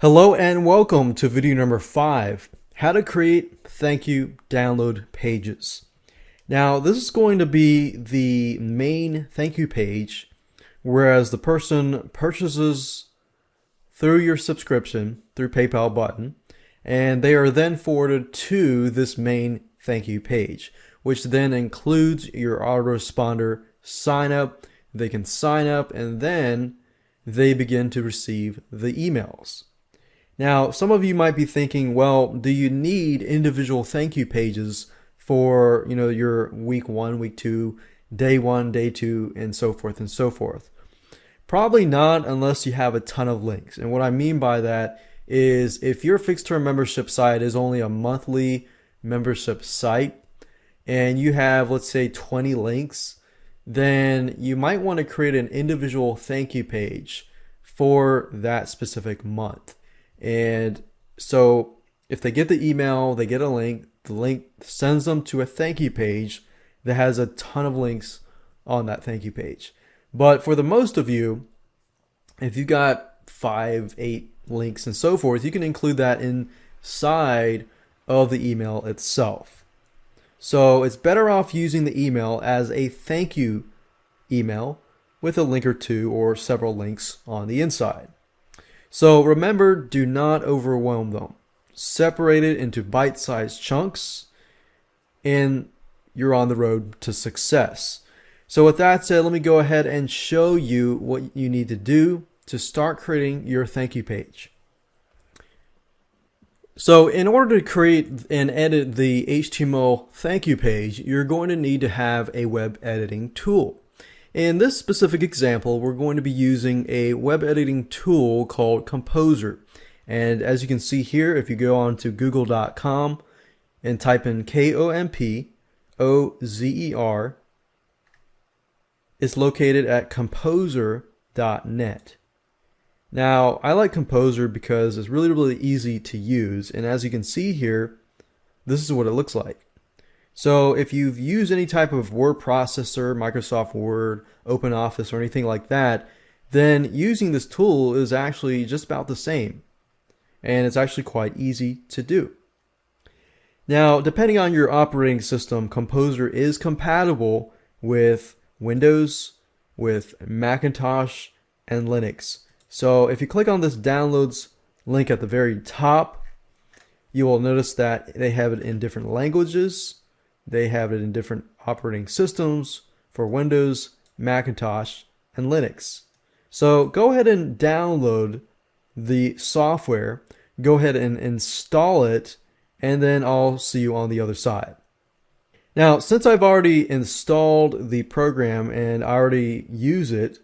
Hello and welcome to video number 5, how to create thank you download pages. Now this is going to be the main thank you page, whereas the person purchases through your subscription through PayPal button, and they are then forwarded to this main thank you page, which then includes your autoresponder sign up. They can sign up and then they begin to receive the emails. Now, some of you might be thinking, well, do you need individual thank you pages for, your week 1, week 2, day 1, day 2, and so forth and so forth? Probably not unless you have a ton of links. And what I mean by that is if your fixed term membership site is only a monthly membership site and you have, let's say, 20 links, then you might want to create an individual thank you page for that specific month. And so if they get the email, they get a link, the link sends them to a thank you page that has a ton of links on that thank you page. But for the most of you, if you got 5, 8 links and so forth, you can include that inside of the email itself. So it's better off using the email as a thank you email with a link or two or several links on the inside. So remember, do not overwhelm them. Separate it into bite-sized chunks and you're on the road to success. So with that said, let me go ahead and show you what you need to do to start creating your thank you page. So in order to create and edit the HTML thank you page, you're going to need to have a web editing tool. In this specific example, we're going to be using a web editing tool called Composer. And as you can see here, if you go on to google.com and type in Kompozer, it's located at composer.net. Now, I like Composer because it's really easy to use. And as you can see here, this is what it looks like. So if you've used any type of word processor, Microsoft Word, OpenOffice, or anything like that, then using this tool is actually just about the same. And it's actually quite easy to do. Now, depending on your operating system, Composer is compatible with Windows, with Macintosh, and Linux. So if you click on this downloads link at the very top, you will notice that they have it in different languages. They have it in different operating systems for Windows, Macintosh, and Linux. So go ahead and download the software, go ahead and install it, and then I'll see you on the other side. Now, since I've already installed the program and I already use it,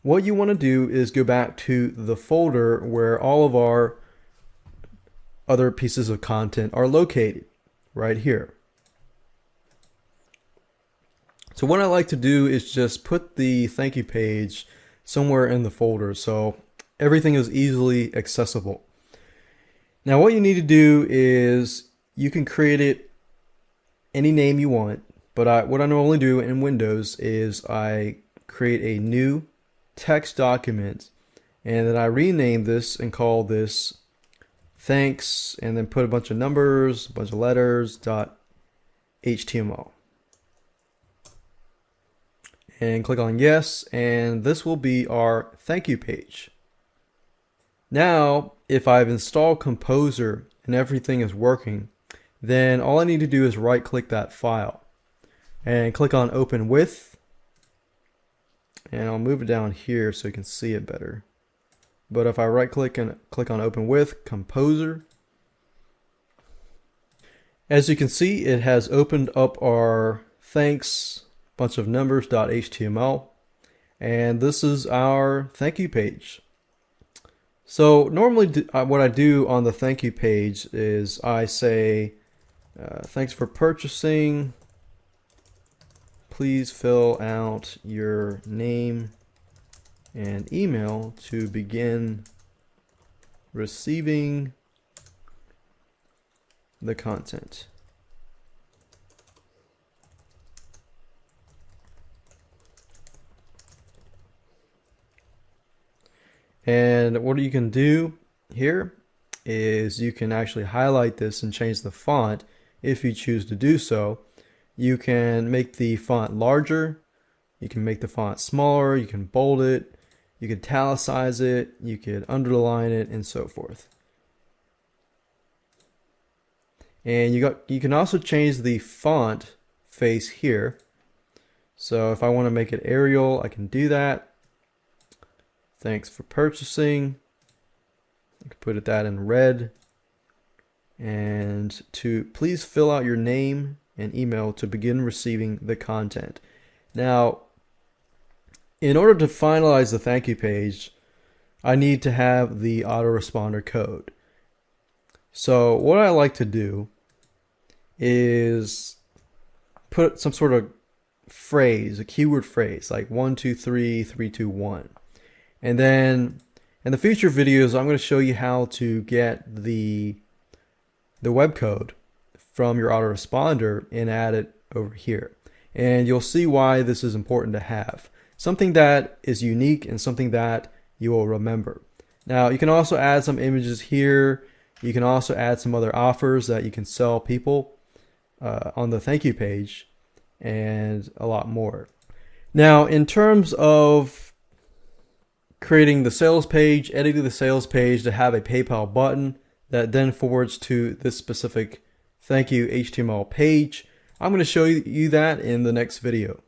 what you want to do is go back to the folder where all of our other pieces of content are located, right here. So what I like to do is just put the thank you page somewhere in the folder so everything is easily accessible. Now what you need to do is you can create it any name you want, but what I normally do in Windows is I create a new text document and then I rename this and call this thanks and then put a bunch of numbers, a bunch of letters, .html. And click on yes, and this will be our thank you page. Now, if I've installed Composer and everything is working, then all I need to do is right click that file and click on open with, and I'll move it down here so you can see it better. But if I right click and click on open with Composer, as you can see, it has opened up our thanks bunch of numbers.html, and this is our thank you page. So normally what I do on the thank you page is I say thanks for purchasing, please fill out your name and email to begin receiving the content. And what you can do here is you can actually highlight this and change the font if you choose to do so. You can make the font larger, you can make the font smaller, you can bold it, you can italicize it, you could underline it, and so forth. And you can also change the font face here. So if I want to make it Arial, I can do that. Thanks for purchasing. I can put that in red. And to please fill out your name and email to begin receiving the content. Now, in order to finalize the thank you page, I need to have the autoresponder code. So what I like to do is put some sort of phrase, a keyword phrase, like 1, 2, 3, 3, 2, 1. And then in the future videos, I'm going to show you how to get the web code from your autoresponder and add it over here. And you'll see why this is important to have. Something that is unique and something that you will remember. Now, you can also add some images here. You can also add some other offers that you can sell people on the thank you page, and a lot more. Now, in terms of creating the sales page, editing the sales page to have a PayPal button that then forwards to this specific thank you HTML page, I'm going to show you that in the next video.